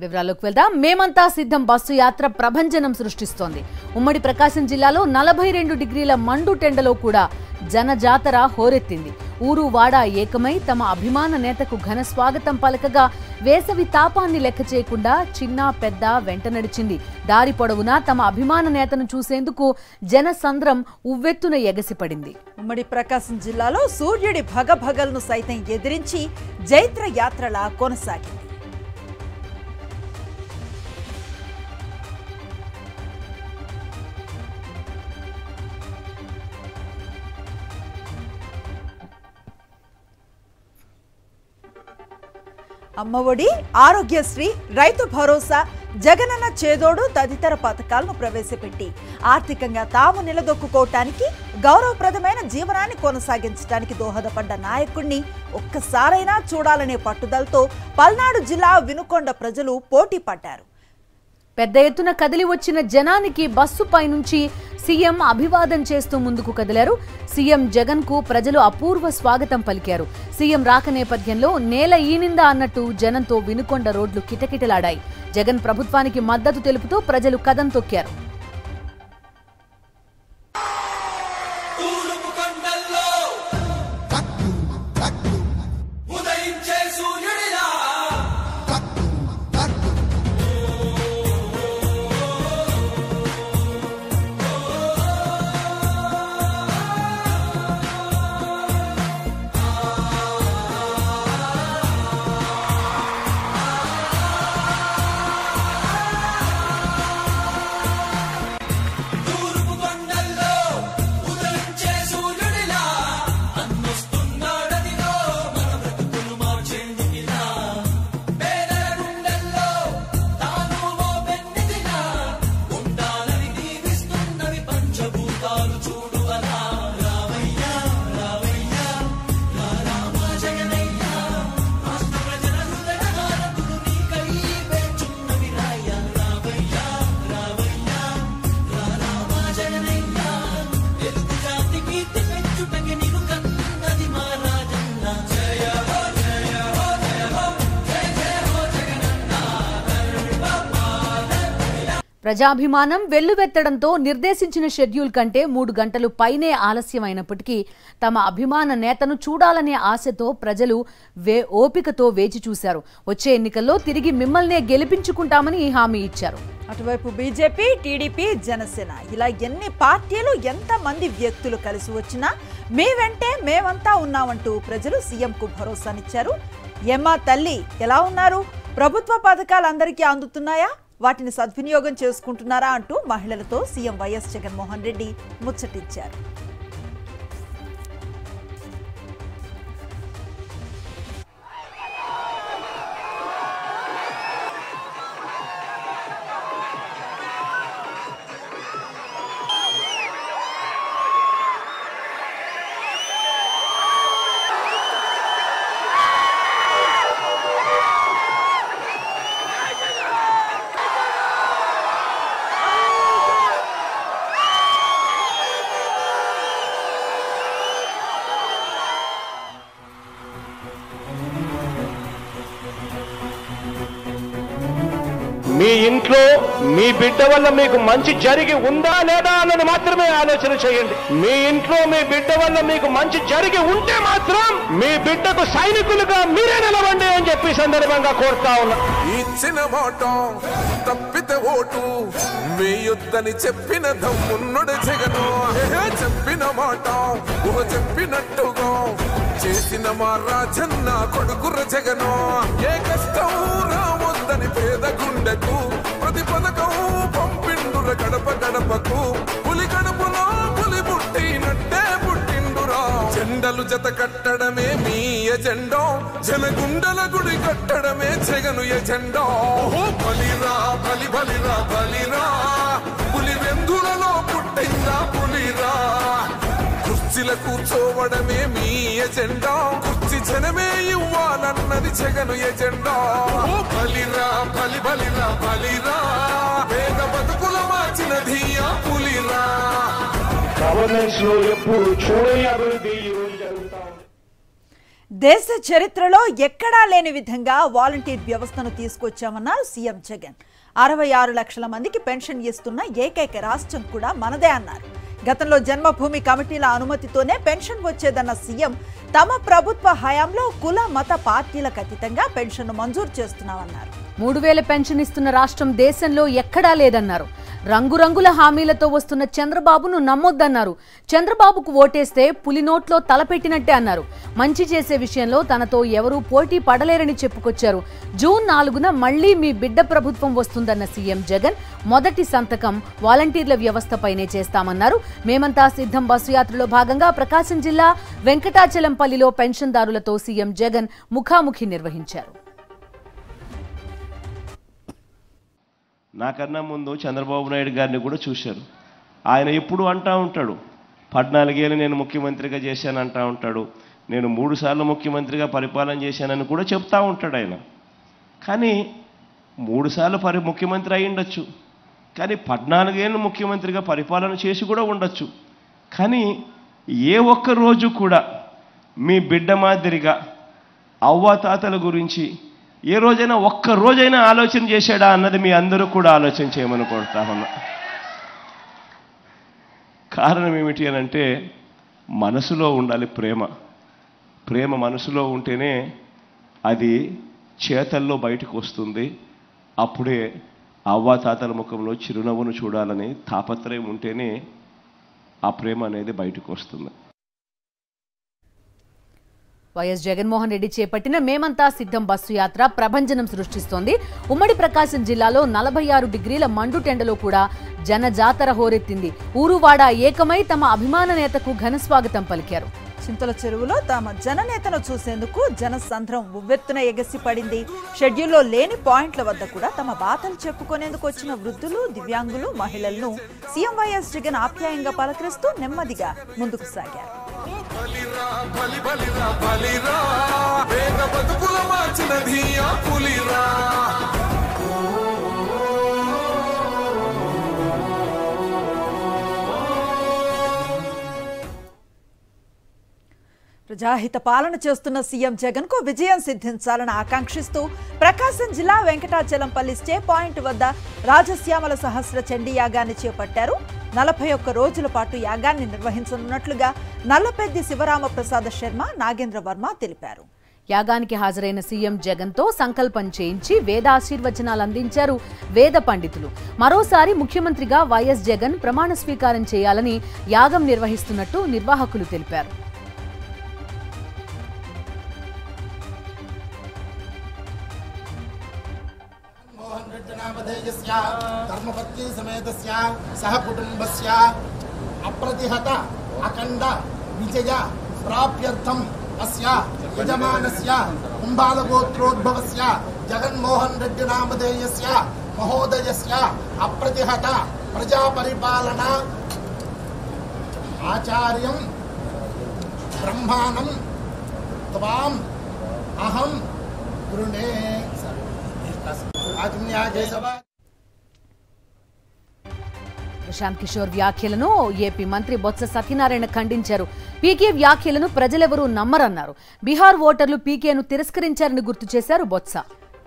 వివరాల్లోకి వెళ్దాం. మేమంతా సిద్ధం బస్సు యాత్ర ప్రభంజనం సృష్టిస్తోంది. ఉమ్మడి ప్రకాశం జిల్లాలో 42 డిగ్రీల మండు టెండలో కూడా జనజాతర హోరెత్తింది. ఊరు వాడ ఏకమై తమ అభిమాన నేతకు ఘన స్వాగతం పలకగా వేసవి తాపాన్ని లెక్క చేయకుండా చిన్న పెద్ద వెంట నడిచింది. దారి పొడవునా తమ అభిమాన నేతను చూసేందుకు జనసంద్రం ఉవ్వెత్తున ఎగసిపడింది. ఉమ్మడి ప్రకాశం జిల్లాలో సూర్యుడి భగభగలను సైతం ఎదిరించి జైత్ర యాత్రలా కొనసాగింది. అమ్మఒడి, ఆరోగ్యశ్రీ, రైతు భరోసా, జగనన్న చేదోడు తదితర పథకాలను ప్రవేశపెట్టి ఆర్థికంగా తాము నిలదొక్కుకోవటానికి, గౌరవప్రదమైన జీవనాన్ని కొనసాగించడానికి దోహదపడ్డ నాయకుడిని ఒక్కసారైనా చూడాలనే పట్టుదలతో పల్నాడు జిల్లా వినుకొండ ప్రజలు పోటీ పడ్డారు. పెద్ద ఎత్తున కదిలి వచ్చిన జనానికి బస్సుపై నుంచి సీఎం అభివాదం చేస్తూ ముందుకు కదిలారు. సీఎం జగన్ కు ప్రజలు అపూర్వ స్వాగతం పలికారు. సీఎం రాక నేపథ్యంలో నేల ఈనిందా అన్నట్టు జనంతో వినుకొండ రోడ్లు కిటకిటలాడాయి. జగన్ ప్రభుత్వానికి మద్దతు తెలుపుతూ ప్రజలు కదం తొక్కారు. ప్రజాభిమానం వెల్లువెత్తడంతో నిర్దేశించిన షెడ్యూల్ కంటే 3 గంటలు పైనే ఆలస్యమైనప్పటికీ తమ అభిమాన నేతను చూడాలనే ఆశతో ప్రజలు ఓపికతో వేచి చూశారు. వచ్చే ఎన్నికల్లో తిరిగి మిమ్మల్నే గెలిపించుకుంటామని హామీ ఇచ్చారు. అటువైపు బీజేపీ, టీడీపీ, జనసేన ఇలా ఎన్ని పార్టీలు, ఎంతమంది వ్యక్తులు కలిసి వచ్చినా మీ వెంటే మేమంతా ఉన్నామంటూ ప్రజలు సీఎంకు భరోసానిచ్చారు. ఏమ్మా తల్లి, ఎలా ఉన్నారు? ప్రభుత్వ పథకాలు అందరికీ అందుతున్నాయా? వాటిని సద్వినియోగం చేసుకుంటున్నారా అంటూ మహిళలతో సీఎం వైఎస్ జగన్మోహన్ రెడ్డి ముచ్చటించారు. మీ ఇంట్లో మీ బిడ్డ వల్ల మీకు మంచి జరిగి ఉందా లేదా అన్నది మాత్రమే ఆలోచన చేయండి. మీ ఇంట్లో మీ బిడ్డ వల్ల మీకు మంచి జరిగి ఉంటే మాత్రం మీ బిడ్డకు సైనికులుగా మీరే నిలవండి అని చెప్పి సందర్భంగా కోరుతా ఉన్నా. ఇచ్చిన మాట తప్పితే ఓటు వేయొద్దని చెప్పిన దమ్మున్నడు జగను. చెప్పిన మాట చెప్పినట్టుగా చేసిన మా రాజన్న కొడుకుర జగను. ఏ కష్టం రావద్దని పేద గుండెకు ప్రతి పథకం పంపిండుర గడప గడపకు. పులి గడపలో పులి పుట్టినట్టే పుట్టిండురా. జెండలు జత కట్టడమే మీ ఎజెండా, జనగుండల గుడి కట్టడమే జగను ఎజెండా. బలిరా బలి బలిరా బలిరా, పులి వెందులలో పుట్టిందా పులిరా. కుర్చీల కూర్చోవడమే మీ ఎజెండా, కుర్చీ జనమే ఇవ్వాలన్నది జగను ఎజెండా. బలిరా బలి బలిరా బలిరా, వేగ బతుకుల మార్చినది ఆ పులిరా. గవర్నెన్స్ లో ఎప్పుడు చూడని అభివృద్ధి ఈ రోజు జరుగుతా ఉంది. దేశ చరిత్రలో ఎక్కడా లేని విధంగా వాలంటీర్ వ్యవస్థను తీసుకొచ్చామన్నారు సీఎం జగన్. 66 లక్షల మందికి పెన్షన్ ఇస్తున్న ఏకైక రాష్ట్రం కూడా మనదే అన్నారు. గతంలో జన్మభూమి కమిటీల అనుమతితోనే పెన్షన్ వచ్చేదన్న సీఎం తమ ప్రభుత్వ హయాంలో కుల మత పార్టీలకు అతీతంగా పెన్షన్ను మంజూరు చేస్తున్నామన్నారు. 3000 పెన్షన్ ఇస్తున్న రాష్ట్రం దేశంలో ఎక్కడా లేదన్నారు. రంగురంగుల హామీలతో వస్తున్న చంద్రబాబును నమ్మొద్దన్నారు. చంద్రబాబుకు ఓటేస్తే పులి నోట్లో తలపెట్టినట్టే అన్నారు. మంచి చేసే విషయంలో తనతో ఎవరూ పోటీ పడలేరని చెప్పుకొచ్చారు. జూన్ 4న మళ్లీ మీ బిడ్డ ప్రభుత్వం వస్తుందన్న సీఎం జగన్ మొదటి సంతకం వాలంటీర్ల వ్యవస్థపైనే చేస్తామన్నారు. మేమంతా సిద్ధం బస్సు యాత్రలో భాగంగా ప్రకాశం జిల్లా వెంకటాచలంపల్లిలో పెన్షన్దారులతో సీఎం జగన్ ముఖాముఖి నిర్వహించారు. నాకన్నా ముందు చంద్రబాబు నాయుడు గారిని కూడా చూశారు. ఆయన ఎప్పుడు అంటూ ఉంటాడు, 14 ఏళ్ళు నేను ముఖ్యమంత్రిగా చేశాను అంటూ ఉంటాడు. నేను 3 సార్లు ముఖ్యమంత్రిగా పరిపాలన చేశానని కూడా చెప్తా ఉంటాడు ఆయన. కానీ 3 సార్లు ముఖ్యమంత్రి అయి ఉండొచ్చు, కానీ 14 ఏళ్ళు ముఖ్యమంత్రిగా పరిపాలన చేసి కూడా ఉండొచ్చు. కానీ ఏ ఒక్క రోజు కూడా మీ బిడ్డ మాదిరిగా అవ్వాతాతల గురించి ఏ రోజైనా ఒక్క రోజైనా ఆలోచన చేశాడా అన్నది మీ అందరూ కూడా ఆలోచన చేయమని కోరుతా ఉన్నా. కారణం ఏమిటి అని అంటే మనసులో ఉండాలి ప్రేమ. ప్రేమ మనసులో ఉంటేనే అది చేతల్లో బయటకు వస్తుంది. అప్పుడే అవ్వాతాతల ముఖంలో చిరునవ్వును చూడాలని తాపత్రయం ఉంటేనే ఆ ప్రేమ అనేది బయటకు వస్తుంది. వైఎస్ జగన్మోహన్ రెడ్డి చేపట్టిన మేమంతా సిద్ధం బస్సు యాత్ర ప్రభంజనం సృష్టిస్తోంది. ఉమ్మడి ప్రకాశం జిల్లాలో 46 డిగ్రీల మండుటెండలో కూడా జనజాతర హోరెత్తింది. ఊరువాడ ఏకమై తమ అభిమాన నేతకు ఘనస్వాగతం పలికారు. చింతల చెరువులో తమ జననేతను చూసేందుకు జనసంద్రం ఉవ్వెత్తున ఎగసి పడింది. షెడ్యూల్లో లేని పాయింట్ల వద్ద కూడా తమ బాధలు చెప్పుకునేందుకు వచ్చిన వృద్ధులు, దివ్యాంగులు, మహిళలను సీఎం వైఎస్ జగన్ ఆప్యాయంగా పలకరిస్తూ నెమ్మదిగా ముందుకు సాగారు. ప్రజాహిత పాలన చేస్తున్న సీఎం జగన్ కు విజయం సిద్ధించాలని ఆకాంక్షిస్తూ ప్రకాశం జిల్లా వెంకటాచలంపల్లి స్టే పాయింట్ వద్ద రాజశ్యామల సహస్ర చండీ యాగాన్ని చేపట్టారు. 41 రోజుల పాటు యాగాన్ని నిర్వహించనున్నట్లుగా నల్లపెద్ది శివరామప్రసాద శర్మ, నాగేంద్ర వర్మ తెలిపారు. యాగానికి హాజరైన సీఎం జగన్ తో సంకల్పం చేయించి వేదాశీర్వచనాలు అందించారు వేద పండితులు. మరోసారి ముఖ్యమంత్రిగా వైఎస్ జగన్ ప్రమాణ స్వీకారం చేయాలని యాగం నిర్వహిస్తున్నట్టు నిర్వాహకులు తెలిపారు. धर्मपत्नी समेतस्य सह कुटुंबस्य अप्रतिहत अखंड विजय प्राप्यर्थम अस्य यजमानस्य कुंभालगोत्रोद्भवस्य जगन्मोहन रेड्डी नामधेयस्य महोदयस्य अप्रतिहत प्रजापरिपालना आचार्यं ब्रह्माणं त्वां अहं गृणे. ప్రశాంత్ కిషోర్ వ్యాఖ్యలను ఏపీ మంత్రి బొత్స సత్యనారాయణ ఖండించారు. పీకే వ్యాఖ్యలను ప్రజలెవరూ నమ్మరన్నారు. బీహార్ ఓటర్లు పీకేను తిరస్కరించారని గుర్తు చేశారు బొత్స.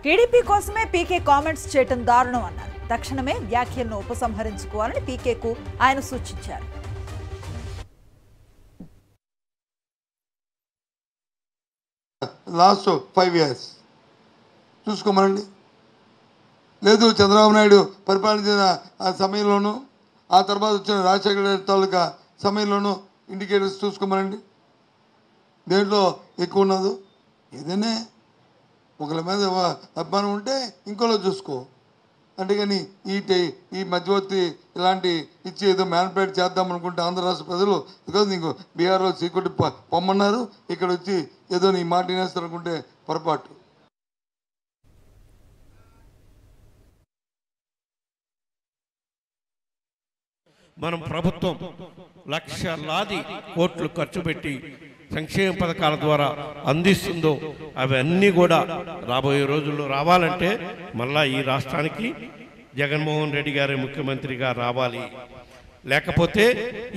టీడీపీ కోసమే పీకే కామెంట్స్ చేయడం దారుణం అన్నారు. తక్షణమే వ్యాఖ్యలను ఉపసంహరించుకోవాలని పీకేకు ఆయన సూచించారు. Last 5 years చూసుకోమనండి. లేదు చంద్రబాబు నాయుడు పరిపాలించిన ఆ సమయంలోనూ ఆ తర్వాత వచ్చిన రాజశేఖర రెడ్డి తాలూకా సమయంలోనూ ఇండికేటర్స్ చూసుకోమనండి. దేంట్లో ఎక్కువ ఉన్నదో ఏదైనా ఒకరి మీద అభిమానం ఉంటే ఇంకోలో చూసుకో. అంతేగాని ఈ మధ్యవర్తి ఇలాంటి ఇచ్చి ఏదో మ్యానిపులేట్ చేద్దాం అనుకుంటే ఆంధ్ర రాష్ట్ర ప్రజలు బికాజ్ నీకు బీహార్లో సీక్రెట్ పొమ్మన్నారు, ఇక్కడ వచ్చి ఏదో నీ మాట వినేస్తారు అనుకుంటే పొరపాటు. మనం ప్రభుత్వం లక్షలాది కోట్లు ఖర్చు పెట్టి సంక్షేమ పథకాల ద్వారా అందిస్తుందో అవన్నీ కూడా రాబోయే రోజుల్లో రావాలంటే మళ్ళా ఈ రాష్ట్రానికి జగన్మోహన్ రెడ్డి గారి ముఖ్యమంత్రిగా రావాలి. లేకపోతే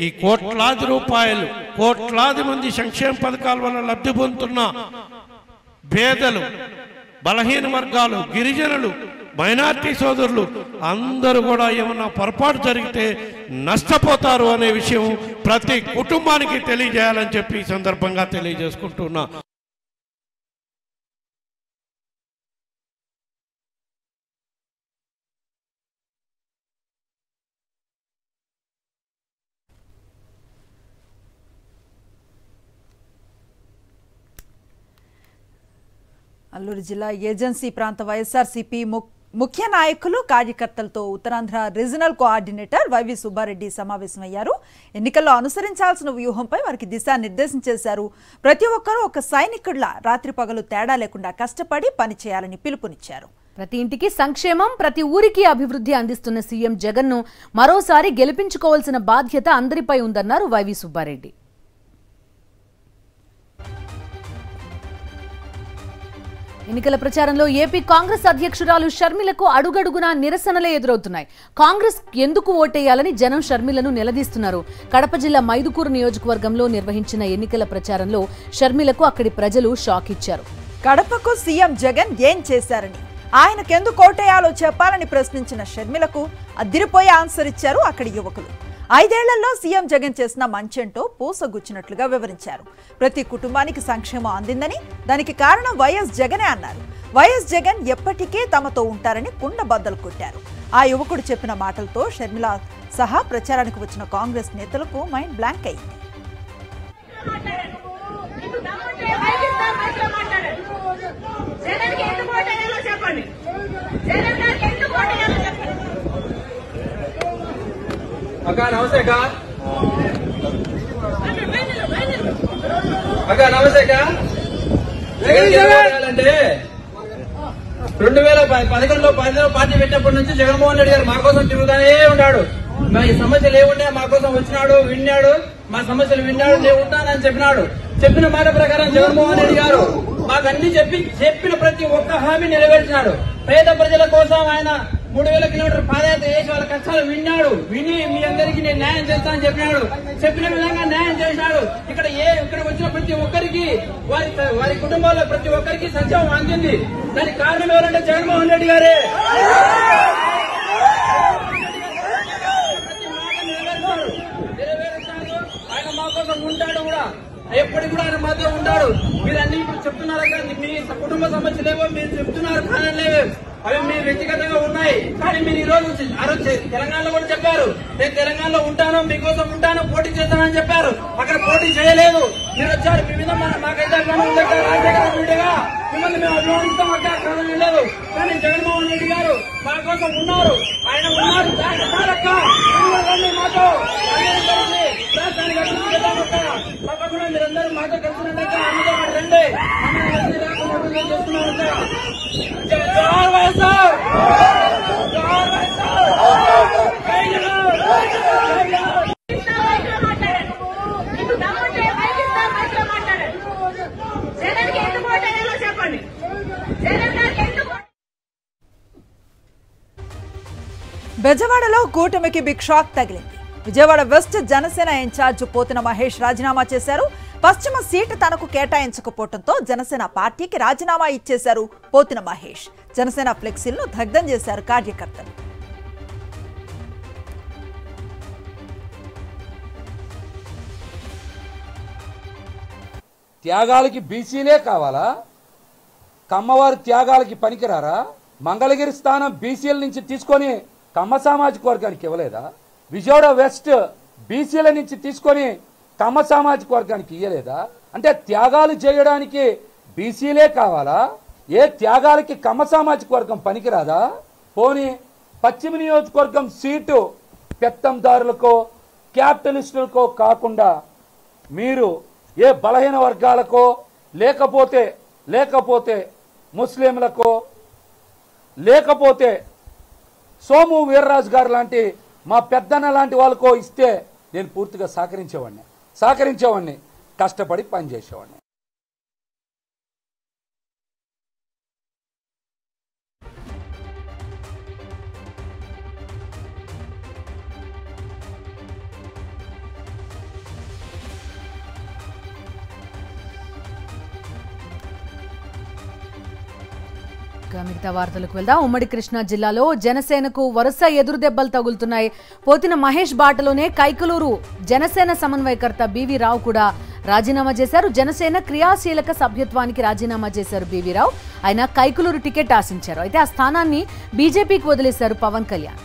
ఈ కోట్లాది రూపాయలు కోట్లాది మంది సంక్షేమ పథకాల వల్ల లబ్ధి పొందుతున్న పేదలు, బలహీన వర్గాలు, గిరిజనులు, మైనార్టీ సోదరులు అందరూ కూడా ఏమన్నా పొరపాటు జరిగితే నష్టపోతారు అనే విషయం ప్రతి కుటుంబానికి తెలియజేయాలని చెప్పి ఈ సందర్భంగా తెలియజేసుకుంటున్నా. అల్లూరు జిల్లా ఏజెన్సీ ప్రాంత వైఎస్ఆర్సీపీ ముఖ్య నాయకులు, కార్యకర్తలతో Uttarandhra regional coordinator YV Subba Reddy సమావేశమయ్యారు. ఎన్నికల్లో అనుసరించాల్సిన వ్యూహంపై వారికి దిశానిర్దేశం చేశారు. ప్రతి ఒక్కరూ ఒక సైనికుడిలా రాత్రి పగలు తేడా లేకుండా కష్టపడి పనిచేయాలని పిలుపునిచ్చారు. ప్రతి ఇంటికి సంక్షేమం, ప్రతి ఊరికి అభివృద్ధి అందిస్తున్న సీఎం జగన్ను మరోసారి గెలిపించుకోవాల్సిన బాధ్యత అందరిపై ఉందన్నారు వైవి సుబ్బారెడ్డి. ఎన్నికల ప్రచారంలో ఏపీ కాంగ్రెస్ అధ్యక్షురాలు షర్మిలకు అడుగడుగునా నిరసనలే ఎదురవుతున్నాయి. కాంగ్రెస్ ఎందుకు ఓటేయాలని జనం షర్మిలను నిలదీస్తున్నారు. కడప జిల్లా మైదుకూరు నియోజకవర్గంలో నిర్వహించిన ఎన్నికల ప్రచారంలో షర్మిలకు అక్కడి ప్రజలు షాక్ ఇచ్చారు. కడపకు సీఎం జగన్ ఏం చేశారని, ఆయనకెందుకు ఓటేయాలో చెప్పాలని ప్రశ్నించిన షర్మిలకు అదిరిపోయే ఆన్సర్ ఇచ్చారు అక్కడి యువకులు. 5 ఏళ్లలో సీఎం జగన్ చేసిన మంచెంటో పూసగుచ్చినట్లుగా వివరించారు. ప్రతి కుటుంబానికి సంక్షేమం అందిందని, దానికి కారణం వైఎస్ జగనే అన్నారు. వైఎస్ జగన్ ఎప్పటికీ తమతో ఉంటారని కుండబద్దలు కొట్టారు. ఆ యువకుడు చెప్పిన మాటలతో షర్మిల సహా ప్రచారానికి వచ్చిన కాంగ్రెస్ నేతలకు మైండ్ బ్లాంక్ అయింది. నమస్తే నమస్తే అంటే 2011లో పార్టీ పెట్టినప్పటి నుంచి జగన్మోహన్ రెడ్డి గారు మా కోసం తిరుగుతానే ఉన్నాడు. మా ఈ సమస్యలు ఏముండే మా కోసం వచ్చినాడు, విన్నాడు, మా సమస్యలు విన్నాడు, నేను ఉంటానని చెప్పినాడు. చెప్పిన మాట ప్రకారం జగన్మోహన్ రెడ్డి గారు మాకు అన్ని చెప్పిన ప్రతి ఒక్క హామీ నెరవేర్చినాడు. పేద ప్రజల కోసం ఆయన 3000 కిలోమీటర్ పాదయాత్ర చేసి వాళ్ళ కష్టాలు విని మీ అందరికీ నేను న్యాయం చేస్తానని చెప్పినాడు. చెప్పిన విధంగా న్యాయం చేసినాడు. ఇక్కడ వచ్చిన ప్రతి ఒక్కరికి వారి కుటుంబాల్లో ప్రతి ఒక్కరికి సంక్షేమం అందింది. దానికి కారణం ఎవరంటే జగన్మోహన్ రెడ్డి గారే. నెరవేరుస్తాడు. ఆయన మా కోసం ఉంటాడు కూడా, ఎప్పటికి కూడా ఆయన మాతో ఉంటాడు. మీరు అన్ని ఇప్పుడు చెప్తున్నారు కదా, మీ కుటుంబ సమస్యలేవో మీరు చెప్తున్నారు, కారణలేవో అవి మీ వ్యక్తిగతంగా ఉన్నాయి. కానీ మీరు ఈ రోజు తెలంగాణలో కూడా చెప్పారు, నేను తెలంగాణలో ఉంటాను, మీకోసం ఉంటాను, పోటీ చేస్తానని చెప్పారు. అక్కడ పోటీ చేయలేదు. మీరు వచ్చారు, మీ మీద మాకైతే రాజశేఖర రెడ్డిగా మిమ్మల్ని మేము అభిమానిస్తాం అంటే అక్కడ లేదు. కానీ జగన్మోహన్ రెడ్డి గారు మా కోసం ఉన్నారు, ఆయన ఉన్నారు. మాతో రాష్ట్రానికి అభివృద్ధి చేద్దామక్క, తప్పకుండా మీరందరూ మాతో కలిసినట్టు అందులో రండి చేస్తున్నారక్క. బెజవాడలో కూటమికి బిగ్ షాక్ తగిలింది. విజయవాడ వెస్ట్ జనసేన ఇన్ఛార్జ్ పోతిన మహేష్ రాజీనామా చేశారు. పశ్చిమ సీటు తనకు కేటాయించకపోవడంతో జనసేన పార్టీకి రాజీనామా ఇచ్చేశారు పోతిన మహేష్. జనసేన ఫ్లెక్సీలను దగ్ధం చేశారు కార్యకర్తలు. త్యాగాలకి బీసీలే కావాలా? కమ్మవారి త్యాగాలకి పనికిరారా? మంగళగిరి స్థానం బీసీల నుంచి తీసుకొని కమ్మ సామాజిక వర్గానికి ఇవ్వలేదా? విజయవాడ వెస్ట్ బీసీల నుంచి తీసుకొని కమ్మ సామాజిక వర్గానికి ఇవ్వలేదా? అంటే త్యాగాలు చేయడానికి బీసీలే కావాలా? ఏ త్యాగాలకి కమ్మ సామాజిక వర్గం పనికిరాదా? పోనీ పశ్చిమ నియోజకవర్గం సీటు పెత్తందారులకో క్యాపిటలిస్టులకో కాకుండా మీరు ఏ బలహీన వర్గాలకో లేకపోతే ముస్లింలకో లేకపోతే సోము వీర్రాజు గారు లాంటి మా పెద్దన్న లాంటి వాళ్ళకో ఇస్తే నేను పూర్తిగా సహకరించేవాడిని, కష్టపడి పనిచేసేవాడిని. మిగతా వార్తలకు వెళ్దాం. ఉమ్మడి కృష్ణా జిల్లాలో జనసేనకు వరుస ఎదురుదెబ్బలు తగులుతున్నాయి. పోతిన మహేష్ బాటలోనే కైకలూరు జనసేన సమన్వయకర్త బివి రావు కూడా రాజీనామా చేశారు. జనసేన క్రియాశీలక సభ్యత్వానికి రాజీనామా చేశారు బివి రావు. ఆయన కైకలూరు టికెట్ ఆశించారు. అయితే ఆ స్థానాన్ని బీజేపీకి వదిలేశారు పవన్ కళ్యాణ్.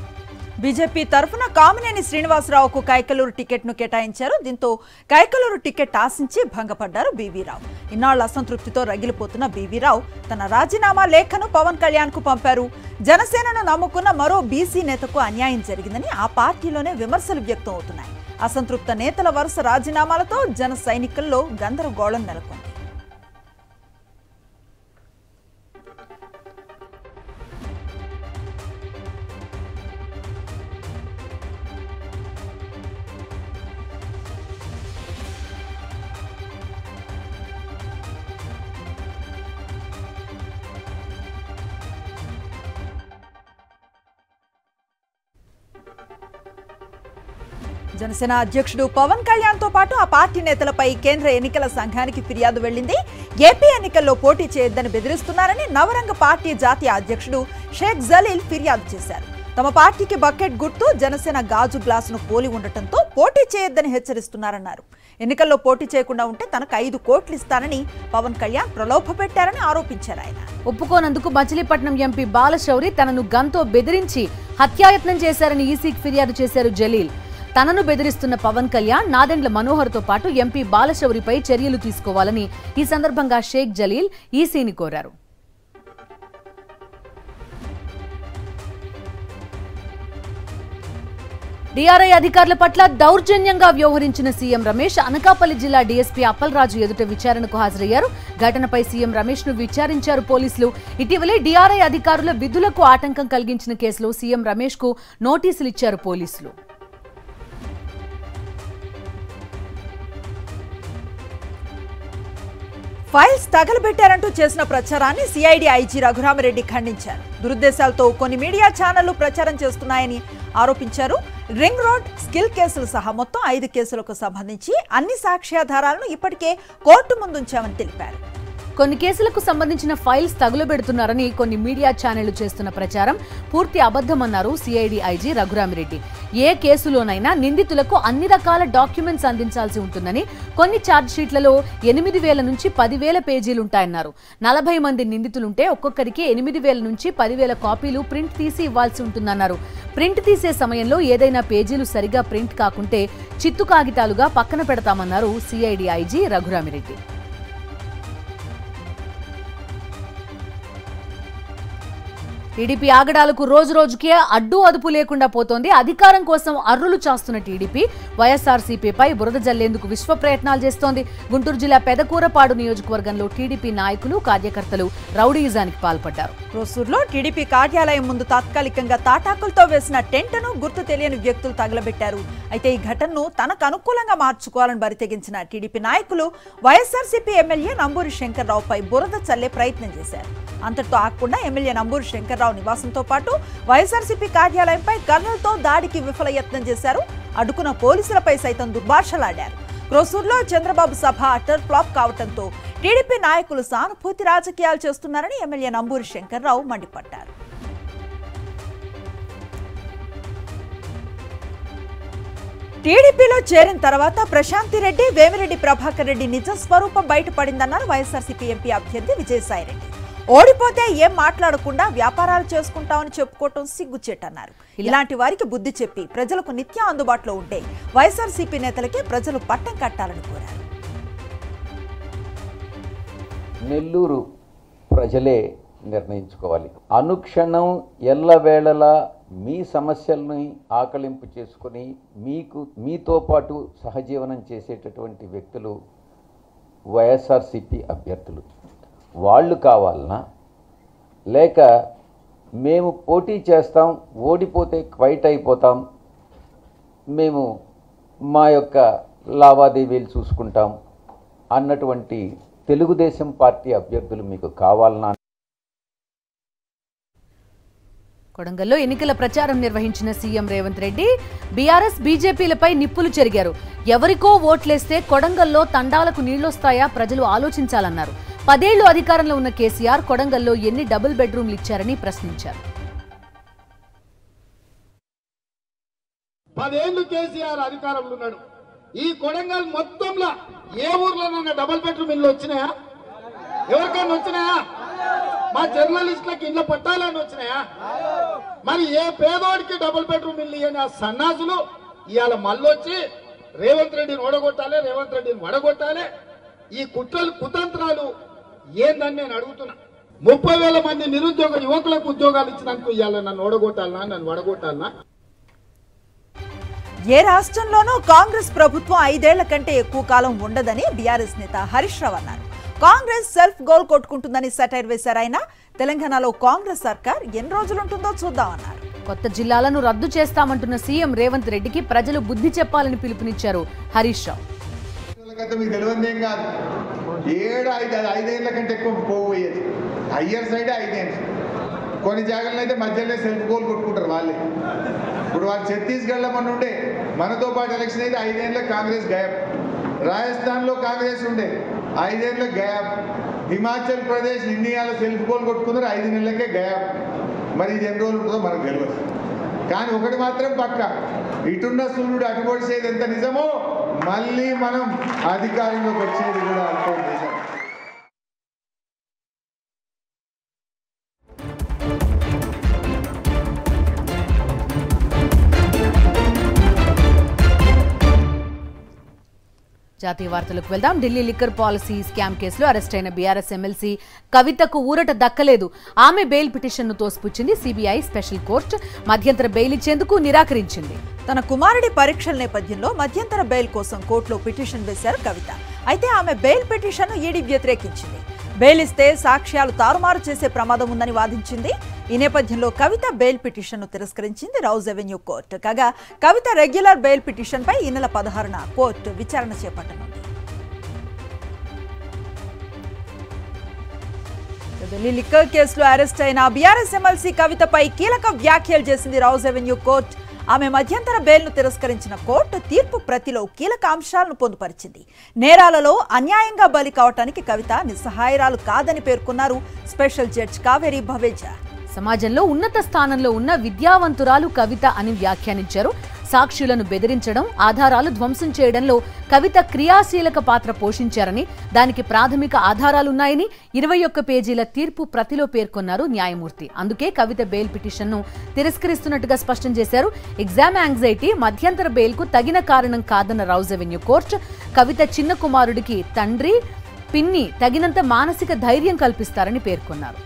బీజేపీ తరఫున కామినేని శ్రీనివాసరావుకు కైకలూరు టికెట్ను కేటాయించారు. దీంతో కైకలూరు టికెట్ ఆశించి భంగపడ్డారు బీవీ రావు. ఇన్నాళ్ల అసంతృప్తితో రగిలిపోతున్న బీవీ రావు తన రాజీనామా లేఖను పవన్ కళ్యాణ్ కు పంపారు. జనసేనను నమ్ముకున్న మరో బీసీ నేతకు అన్యాయం జరిగిందని ఆ పార్టీలోనే విమర్శలు వ్యక్తం అవుతున్నాయి. అసంతృప్త నేతల వరుస రాజీనామాలతో జన సైనికుల్లో గందరగోళం నెలకొంది. జనసేన అధ్యక్షుడు పవన్ కళ్యాణ్ తో పాటు ఆ పార్టీ నేతలపై కేంద్ర ఎన్నికల సంఘానికి ఫిర్యాదు వెళ్లింది. ఏపీ ఎన్నికల్లో పోటీ చేయొద్దని బెదిరిస్తున్నారని నవరంగ పార్టీ జాతీయ అధ్యక్షుడు షేక్ జలీల్ ఫిర్యాదు చేశారు. తమ పార్టీకి బకెట్ గుర్తు జనసేన గాజు గ్లాసును పోలి ఉండటంతో పోటీ చేయొద్దని హెచ్చరిస్తున్నారన్నారు. ఎన్నికల్లో పోటీ చేయకుండా ఉంటే తనకు 5 కోట్లు ఇస్తానని పవన్ కళ్యాణ్ ప్రలోభ పెట్టారని ఆరోపించారు. ఆయన ఒప్పుకోనందుకు మచిలీపట్నం ఎంపీ బాలశౌరి తనను గన్తో బెదిరించి హత్యాయత్నం చేశారని ఈసీకి ఫిర్యాదు చేశారు జలీల్. తనను బెదిరిస్తున్న పవన్ కళ్యాణ్ నాదెండ్ల మనోహర్ తో పాటు ఎంపీ బాలశౌరిపై చర్యలు తీసుకోవాలని ఈ సందర్భంగా షేక్ జలీల్ ఈసీని కోరారు. డీఆర్ఐ అధికారుల పట్ల దౌర్జన్యంగా వ్యవహరించిన సీఎం రమేష్ అనకాపల్లి జిల్లా డీఎస్పీ అప్పలరాజు ఎదుట విచారణకు హాజరయ్యారు. ఘటనపై సీఎం రమేష్ ను విచారించారు పోలీసులు. ఇటీవలే డీఆర్ఐ అధికారుల విధులకు ఆటంకం కలిగించిన కేసులో సీఎం రమేష్ కు నోటీసులు ఇచ్చారు పోలీసులు. ఫైల్స్ తగలబెట్టారంటూ చేసిన ప్రచారాన్ని సిఐడి ఐజీ రఘురామరెడ్డి ఖండించారు. దురుద్దేశాలతో కొన్ని మీడియా ఛానళ్లు ప్రచారం చేస్తున్నాయని ఆరోపించారు. రింగ్ రోడ్ స్కిల్ కేసులు సహా మొత్తం 5 కేసులకు సంబంధించి అన్ని సాక్ష్యాధారాలను ఇప్పటికే కోర్టు ముందుంచామని తెలిపారు. కొన్ని కేసులకు సంబంధించిన ఫైల్స్ తగులబెడుతున్నారని కొన్ని మీడియా ఛానళ్లు చేస్తున్న ప్రచారం పూర్తి అబద్దమన్నారు సిఐడి ఐజీ రఘురామిరెడ్డి. ఏ కేసులోనైనా నిందితులకు అన్ని రకాల డాక్యుమెంట్స్ అందించాల్సి ఉంటుందని, కొన్ని ఛార్జ్షీట్లలో 8,000 నుంచి 10,000 పేజీలుంటాయన్నారు. 40 మంది నిందితులుంటే ఒక్కొక్కరికి 8,000 నుంచి 10,000 కాపీలు ప్రింట్ తీసి ఇవ్వాల్సి ఉంటుందన్నారు. ప్రింట్ తీసే సమయంలో ఏదైనా పేజీలు సరిగా ప్రింట్ కాకుంటే చిత్తు కాగితాలుగా పక్కన పెడతామన్నారు సిఐడి ఐజీ రఘురామిరెడ్డి. టీడీపీ ఆగడాలకు రోజు రోజుకే అడ్డు అదుపు లేకుండా పోతోంది. అధికారం కోసం అర్రులు చాస్తున్న టీడీపీ వైఎస్ఆర్సీపీపై బురద జల్లేందుకు విశ్వ ప్రయత్నాలు చేస్తోంది. గుంటూరు జిల్లా పెదకూరపాడు నియోజకవర్గంలో టీడీపీ నాయకులు కార్యకర్తలు రౌడీయిజానికి పాల్పడ్డారు. రోసూర్లో టీడీపీ కార్యాలయం ముందు తాత్కాలికంగా తాటాకులతో వేసిన టెంట్ను గుర్తు తెలియని వ్యక్తులు తగలబెట్టారు. అయితే ఈ ఘటనను తనకు అనుకూలంగా మార్చుకోవాలని బరితెగించిన టీడీపీ నాయకులు వైఎస్ఆర్సీపీ ఎమ్మెల్యే నంబూరి శంకర్రావుపై బురద చల్లే ప్రయత్నం చేశారు. అంతటితో ఆగకుండా ఎమ్మెల్యే నంబూరి శంకర్రావు నివాసంతో పాటు వైఎస్ఆర్సీపీ కార్యాలయంపై గన్నులతో దాడికి విఫల యత్నం చేశారు. అడ్డుకున్న పోలీసులపై సైతం దుర్భాషలాడారు. క్రోసూర్లో చంద్రబాబు సభ అటర్ ఫ్లాప్ కావడంతో టీడీపీ నాయకులు సానుభూతి రాజకీయాలు చేస్తున్నారని ఎమ్మెల్యే నంబూరి శంకర్రావు మండిపడ్డారు. టీడీపీలో చేరిన తర్వాత ప్రశాంతిరెడ్డి, వేమిరెడ్డి ప్రభాకర్ రెడ్డి నిజ స్వరూపం బయటపడిందన్నారు వైఎస్ఆర్సీపీ ఎంపీ అభ్యర్థి విజయసాయిరెడ్డి. ఓడిపోతే ఏం మాట్లాడకుండా వ్యాపారాలు చేసుకుంటామని చెప్పుకోవటం సిగ్గుచేటన్నారు. ఇలాంటి వారికి బుద్ధి చెప్పి ప్రజలకు నిత్యం అందుబాటులో ఉంటే వైఎస్ఆర్సీపీ నేతలకే ప్రజలు పట్టం కట్టాలని కోరారు. నెల్లూరు ప్రజలే నిర్ణయించుకోవాలి. అనుక్షణం ఎల్లవేళలా మీ సమస్యల్ని ఆకలింపు చేసుకుని మీతో పాటు సహజీవనం చేసేటటువంటి వ్యక్తులు వైఎస్ఆర్సీపీ అభ్యర్థులు. వాళ్ళు కావాలనా, లేక మేము పోటీ చేస్తాం, ఓడిపోతే క్వైట్ అయిపోతాం, మేము మా యొక్క లావాదేవీలు చూసుకుంటాం అన్నటువంటి తెలుగుదేశం పార్టీ అభ్యర్థులు మీకు కావాలనా? కొడంగల్లో ఎన్నికల ప్రచారం నిర్వహించిన సీఎం రేవంత్ రెడ్డి బీఆర్ఎస్ బీజేపీలపై నిప్పులు చెరిగారు. ఎవరికో ఓట్లేస్తే కొడంగల్లో తండాలకు నీళ్లొస్తాయా ప్రజలు ఆలోచించాలన్నారు. 10 ఏళ్లు అధికారంలో ఉన్న కేసీఆర్ కొడంగల్లో ఎన్ని డబుల్ బెడ్రూమ్లు ఇచ్చారని ప్రశ్నించారు. 10 ఏళ్లు కేసీఆర్ అధికారంలో ఉన్నాడు. ఈ కొడంగల్ మొత్తంలో ఏ ఊర్లోనన్నా డబుల్ బెడ్రూమ్ ఇల్లు వచ్చినాయా? ఎవరికైనా వచ్చినాయా? మా జర్నలిస్టులకు ఇళ్ళ పట్టాలని వచ్చినాయా? మరి ఏ పేదోడికి డబుల్ బెడ్రూమ్ ఇల్లు ఇయ్యని ఆ సన్నాసులు ఇవాళ మళ్ళొచ్చి రేవంత్ రెడ్డిని ఓడగొట్టాలి, రేవంత్ రెడ్డిని వడగొట్టాలి. ఈ కుట్రలు కుతంత్రాలు ఏందని నేను అడుగుతున్నా. 30,000 మంది నిరుద్యోగ యువకులకు ఉద్యోగాలు ఇచ్చినందుకు ఇవాళ నన్ను ఓడగొట్టాలనా, నన్ను వడగొట్టాలనా? ఏ రాష్ట్రంలోనూ కాంగ్రెస్ ప్రభుత్వం 5 ఏళ్ల కంటే ఎక్కువ కాలం ఉండదని బీఆర్ఎస్ నేత హరీష్ రావు అన్నారు. కాంగ్రెస్ సెల్ఫ్ గోల్ కొట్టుకుంటుందని సెటైర్ వేశారు ఆయన. తెలంగాణలో కాంగ్రెస్ సర్కార్ ఎన్ని రోజులుంటుందో చూద్దామన్నారు. కొత్త జిల్లాలను రద్దు చేస్తామంటున్న సీఎం రేవంత్ రెడ్డికి ప్రజలు బుద్ధి చెప్పాలని పిలుపునిచ్చారు హరీష్ రావు. ఐదేళ్ల కంటే ఎక్కువ పోయేది హయ్యర్ సైడ్ 5 ఏళ్ళు. కొన్ని జాగాలను అయితే మధ్యలో సెల్ఫ్ గోల్ కొట్టుకుంటారు వాళ్ళే. ఇప్పుడు వాళ్ళు ఛత్తీస్గఢ్లో మన ఉండే మనతో పాటు ఎలక్షన్ అయితే 5 ఏళ్ళ కాంగ్రెస్ గయాప్. రాజస్థాన్లో కాంగ్రెస్ ఉండే 5 ఏళ్ళ గయాప్. హిమాచల్ ప్రదేశ్ ఇండియాలో సెల్ఫ్ గోల్ కొట్టుకున్నారు 5 నెలలకే గయాప్. మరి ఇది ఎన్ని రోజులు ఉంటుందో మనకు తెలియదు. కానీ ఒకటి మాత్రం పక్క, ఇటున్న సూర్యుడు అటుపడిసేది ఎంత నిజమో మళ్ళీ మనం అధికారంలోకి వచ్చేది కూడా అంతే నిజం. జాతీయ వార్తలకు వెళ్దాం. ఢిల్లీ లిక్కర్ పాలసీ స్కామ్ కేసులో అరెస్ట్ అయిన బీఆర్ఎస్ ఎమ్మెల్సీ కవితకు ఊరట దక్కలేదు. ఆమె బెయిల్ పిటిషన్ను తోసిపుచ్చింది సిబిఐ స్పెషల్ కోర్టు. మధ్యంతర బెయిల్ ఇచ్చేందుకు నిరాకరించింది. తన కుమారుడి పరీక్షల నేపథ్యంలో మధ్యంతర బెయిల్ కోసం కోర్టులో పిటిషన్ వేశారు కవిత. అయితే ఆమె బెయిల్ పిటిషన్ను ఈడీ వ్యతిరేకించింది. బెయిల్ ఇస్తే సాక్ష్యాలు తారుమారు చేసే ప్రమాదం ఉందని వాదించింది. ఈ నేపథ్యంలో కవిత బెయిల్ పిటిషన్ను తిరస్కరించింది రౌజ్ అవెన్యూ కోర్టు. కాగా కవిత రెగ్యులర్ బెయిల్ పిటిషన్పై ఈ నెల 16న కోర్టు విచారణ చేపట్టనుంది. ఢిల్లీ లిక్కర్ కేసులో అరెస్ట్ అయిన బీఆర్ఎస్ ఎమ్మెల్సీ కవితపై కీలక వ్యాఖ్యలు చేసింది రౌజ్ అవెన్యూ కోర్టు. ఆమె మధ్యంతర బెయిల్ను తిరస్కరించిన కోర్టు తీర్పు ప్రతిలో కీలక అంశాలను పొందుపరిచింది. నేరాలలో అన్యాయంగా బలి కావటానికి కవిత నిస్సహాయరాలు కాదని పేర్కొన్నారు స్పెషల్ జడ్జి కావేరి భవేజా. సమాజంలో ఉన్నత స్థానంలో ఉన్న విద్యావంతురాలు కవిత అని వ్యాఖ్యానించారు. సాక్షులను బెదిరించడం, ఆధారాలు ధ్వంసం చేయడంలో కవిత క్రియాశీలక పాత్ర పోషించారని, దానికి ప్రాథమిక ఆధారాలున్నాయని 21 పేజీల తీర్పు ప్రతిలో పేర్కొన్నారు న్యాయమూర్తి. అందుకే కవిత బెయిల్ పిటిషన్ను తిరస్కరిస్తున్నట్టుగా స్పష్టం చేశారు. ఎగ్జామ్ యాంగ్జైటీ మధ్యంతర బెయిల్కు తగిన కారణం కాదన్న రౌజ్ అవెన్యూ కోర్టు కవిత చిన్న కుమారుడికి తండ్రి, పిన్ని తగినంత మానసిక ధైర్యం కల్పిస్తారని పేర్కొన్నారు.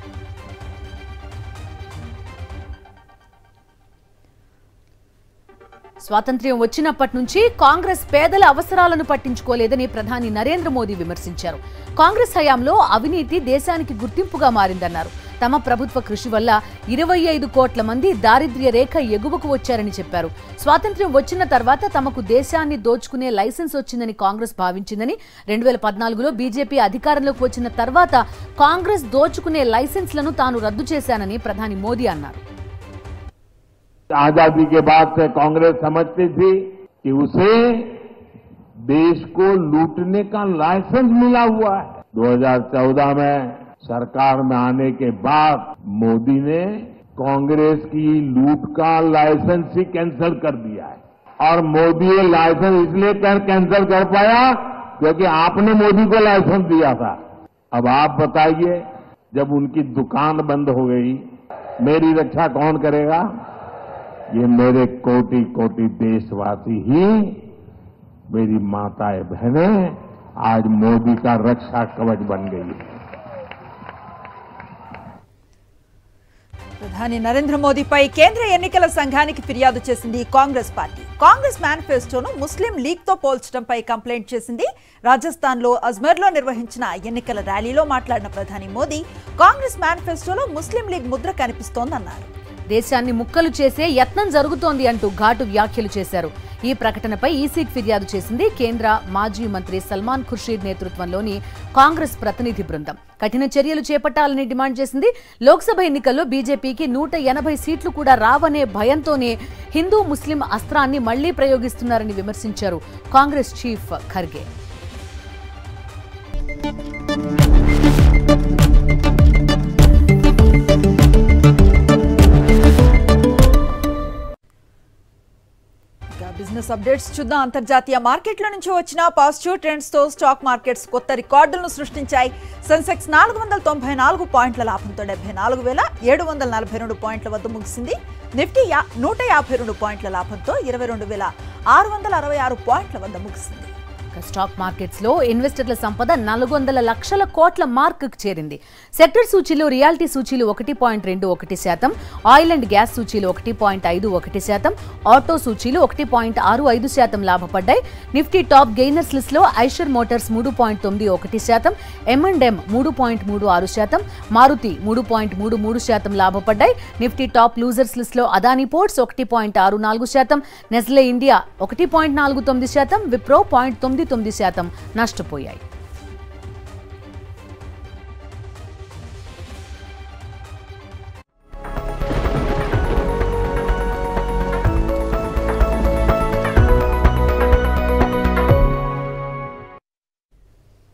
స్వాతంత్ర్యం వచ్చినప్పటి నుంచి కాంగ్రెస్ పేదల అవసరాలను పట్టించుకోలేదని ప్రధాని నరేంద్ర మోదీ విమర్శించారు. కాంగ్రెస్ హయాంలో అవినీతి దేశానికి గుర్తింపుగా మారిందన్నారు. తమ ప్రభుత్వ కృషి వల్ల 25 కోట్ల మంది దారిద్ర్య రేఖ ఎగువకు వచ్చారని చెప్పారు. స్వాతంత్ర్యం వచ్చిన తర్వాత తమకు దేశాన్ని దోచుకునే లైసెన్స్ వచ్చిందని కాంగ్రెస్ భావించిందని, 2014లో బీజేపీ అధికారంలోకి వచ్చిన తర్వాత కాంగ్రెస్ దోచుకునే లైసెన్స్లను తాను రద్దు చేశానని ప్రధాని మోదీ అన్నారు. आजादी के बाद से कांग्रेस समझती थी कि उसे देश को लूटने का लाइसेंस मिला हुआ है। 2014 में सरकार में आने के बाद मोदी ने कांग्रेस की लूट का लाइसेंस ही कैंसिल कर दिया है। और मोदी ये लाइसेंस इसलिए कैंसिल कर पाया क्योंकि आपने मोदी को लाइसेंस दिया था। अब आप बताइए, जब उनकी दुकान बंद हो गई, मेरी रक्षा कौन करेगा? ये मेरे कोटि कोटि देशवासी ही, मेरी माताएं बहनें आज मोदी का रक्षा कवच बन गई है। ప్రధాని నరేంద్ర మోదీపై కేంద్ర ఎన్నికల సంఘానికి ఫిర్యాదు చేసింది కాంగ్రెస్ పార్టీ. కాంగ్రెస్ మేనిఫెస్టోను ముస్లిం లీగ్తో పోల్చడంపై కంప్లైంట్ చేసింది. రాజస్థాన్లో అజ్మర్లో నిర్వహించిన ఎన్నికల ర్యాలీలో మాట్లాడిన ప్రధాని మోదీ కాంగ్రెస్ మేనిఫెస్టోలో ముస్లిం లీగ్ ముద్ర కనిపిస్తోందన్నారు. దేశాన్ని ముక్కలు చేసే యత్నం జరుగుతోంది అంటూ ఘాటు వ్యాఖ్యలు చేశారు. ఈ ప్రకటనపై ఈసీకి ఫిర్యాదు చేసింది కేంద్ర మాజీ మంత్రి సల్మాన్ ఖుర్షీద్ నేతృత్వంలోని కాంగ్రెస్ ప్రతినిధి బృందం. కఠిన చర్యలు చేపట్టాలని డిమాండ్ చేసింది. లోక్సభ ఎన్నికల్లో బీజేపీకి 180 సీట్లు కూడా రావనే భయంతోనే హిందూ ముస్లిం అస్త్రాన్ని మళ్లీ ప్రయోగిస్తున్నారని విమర్శించారు Congress chief Kharge. Business updates చూద్దాం. అంతర్జాతీయ మార్కెట్ల నుంచి వచ్చిన పాజిటివ్ ట్రెండ్స్ తో స్టాక్ మార్కెట్స్ కొత్త రికార్డులను సృష్టించాయి. సెన్సెక్స్ 494 పాయింట్ల లాభంతో 74,742 పాయింట్ల వద్ద ముగిసింది. నిఫ్టీ 152 పాయింట్ల లాభంతో 22,666 పాయింట్ల వద్ద ముగిసింది. స్టాక్ మార్కెట్స్ లో ఇన్వెస్టర్ల సంపద 400 లక్షల కోట్ల మార్క్ చేరింది. సెక్టర్ సూచీలో రియాలిటీ సూచీలు 1.21%, ఆయిల్ అండ్ గ్యాస్ సూచీలు 1.51%, ఆటో సూచీలు 1.65% లాభపడ్డాయి. నిఫ్టీ టాప్ గెయినర్స్ లిస్ట్ లో ఐషర్ మోటార్స్ 3.91%, M&M 3.36%, మారుతి 3.33% లాభపడ్డాయి. నిఫ్టీ టాప్ లూజర్స్ లిస్ట్ లో Adani ports 1.64%, Nestle India 1.49%, Wipro 0.99% నష్టపోయాయి.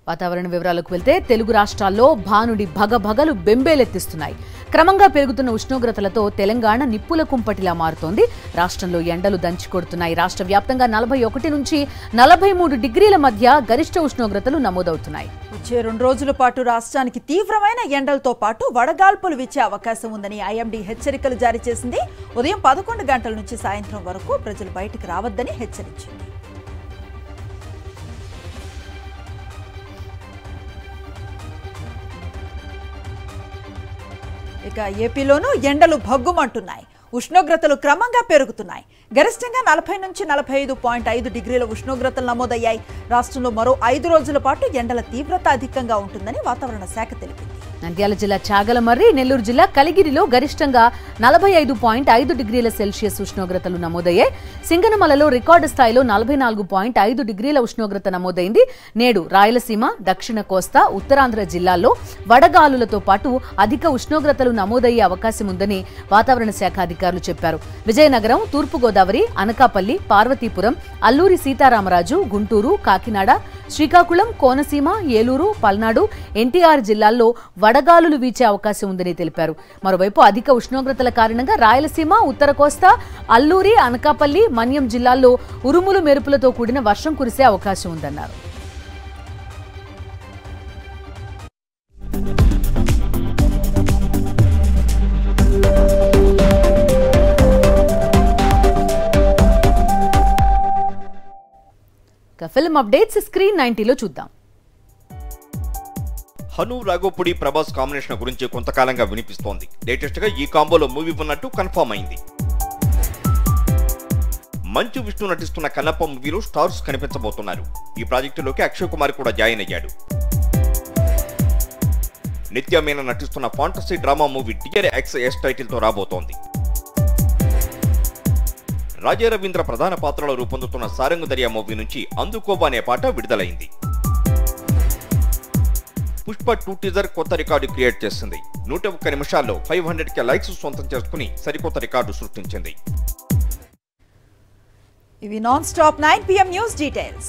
వాతావరణ వివరాలకు వెళ్తే తెలుగు రాష్ట్రాల్లో భానుడి భగభగలు బెంబేలెత్తిస్తున్నాయి. క్రమంగా పెరుగుతున్న ఉష్ణోగ్రతలతో తెలంగాణ నిప్పుల కుంపటిలా మారుతోంది. రాష్ట్రంలో ఎండలు దంచికొడుతున్నాయి. రాష్ట్ర వ్యాప్తంగా 41 నుంచి 43 డిగ్రీల మధ్య గరిష్ట ఉష్ణోగ్రతలు నమోదవుతున్నాయి. వచ్చే 2 రోజుల పాటు రాష్ట్రానికి తీవ్రమైన ఎండలతో పాటు వడగాల్పులు వీచే అవకాశం ఉందని ఐఎండీ హెచ్చరికలు జారీ చేసింది. ఉదయం 11 గంటల నుంచి సాయంత్రం వరకు ప్రజలు బయటకు రావద్దని హెచ్చరించింది. ఇక ఏపీలోనూ ఎండలు భగ్గుమంటున్నాయి. ఉష్ణోగ్రతలు క్రమంగా పెరుగుతున్నాయి. గరిష్టంగా 40 నుంచి 45.5 డిగ్రీల ఉష్ణోగ్రతలు నమోదయ్యాయి. రాష్ట్రంలో మరో 5 రోజుల పాటు ఎండల తీవ్రత అధికంగా ఉంటుందని వాతావరణ శాఖ తెలిపింది. నంద్యాల జిల్లా చాగలమర్రి, నెల్లూరు జిల్లా కలిగిరిలో గరిష్టంగా 45.5 డిగ్రీల సెల్సియస్ ఉష్ణోగ్రతలు నమోదయ్యాయి. సింగనమలలో రికార్డు స్థాయిలో 44.5 డిగ్రీల ఉష్ణోగ్రత నమోదైంది. నేడు రాయలసీమ, దక్షిణ కోస్తా, ఉత్తరాంధ్ర జిల్లాల్లో వడగాలులతో పాటు అధిక ఉష్ణోగ్రతలు నమోదయ్యే అవకాశం ఉందని వాతావరణ శాఖ అధికారులు చెప్పారు. విజయనగరం, తూర్పుగోదావరి, అనకాపల్లి, పార్వతీపురం, అల్లూరి సీతారామరాజు, గుంటూరు, కాకినాడ, శ్రీకాకుళం, కోనసీమ, ఏలూరు, పల్నాడు, ఎన్టీఆర్ జిల్లాల్లో వడగాలులు వీచే అవకాశం ఉందని తెలిపారు. మరోవైపు అధిక ఉష్ణోగ్రతల కారణంగా రాయలసీమ, ఉత్తర కోస్తా, అల్లూరి, అనకాపల్లి, మన్యం జిల్లాల్లో ఉరుములు మెరుపులతో కూడిన వర్షం కురిసే అవకాశం ఉందన్నారు. ఫిల్మ్ అప్డేట్స్ స్క్రీన్ 90లో చూద్దాం. హను రాఘోపుడి ప్రభాస్ కాంబినేషన్ గురించి కొంతకాలంగా వినిపిస్తోంది. లేటెస్ట్ గా ఈ కాంబోలో మూవీ ఉన్నట్టు కన్ఫర్మ్ అయింది. మంచు విష్ణు నటిస్తున్న కన్నప్ప మూవీలో స్టార్స్ కనిపించబోతున్నారు. ఈ ప్రాజెక్టులోకి అక్షయ్ కుమార్ కూడా జాయిన్ అయ్యాడు. నిత్య మీనన్ నటిస్తున్న fantasy drama movie dear X title తో రాబోతోంది. రాజా రవీంద్ర ప్రధాన పాత్రలో రూపొందుతున్న సారంగు దర్యా మూవీ నుంచి అందుకోబా అనే పాట విడుదలైంది. పుష్ప 2 టీజర్ కొత్త రికార్డు క్రియేట్ చేసింది. 101 నిమిషాల్లో 500K లైక్స్ సొంతం చేసుకుని సరికొత్త రికార్డు సృష్టించింది. ఇవి non stop 9 PM news details.